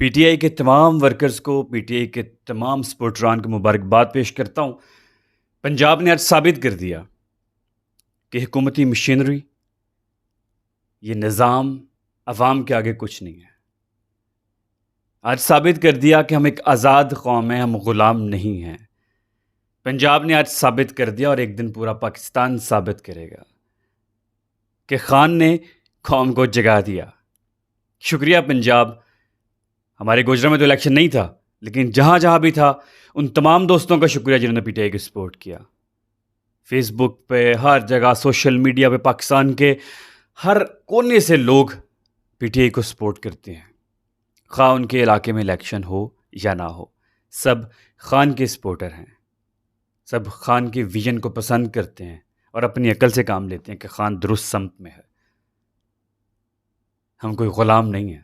PTI के तमाम workers को, पीटीआई के तमाम सपोर्टरान को मुबारकबाद पेश करता हूँ। पंजाब ने आज साबित कर दिया कि हुकूमती मशीनरी, ये निज़ाम अवाम के आगे कुछ नहीं है। आज साबित कर दिया कि हम एक आज़ाद कौम हैं, हम ग़ुलाम नहीं हैं। पंजाब ने आज साबित कर दिया और एक दिन पूरा पाकिस्तान साबित करेगा कि खान ने कौम को जगा दिया। शुक्रिया पंजाब। हमारे गुजरात में तो इलेक्शन नहीं था, लेकिन जहाँ जहाँ भी था उन तमाम दोस्तों का शुक्रिया जिन्होंने पीटीआई को सपोर्ट किया। फेसबुक पे, हर जगह, सोशल मीडिया पे पाकिस्तान के हर कोने से लोग पीटीआई को सपोर्ट करते हैं। खा उनके इलाके में इलेक्शन हो या ना हो, सब खान के सपोर्टर हैं। सब खान के विजन को पसंद करते हैं और अपनी अकल से काम लेते हैं कि खान दुरुस्त समत में है। हम कोई ग़ुलाम नहीं हैं।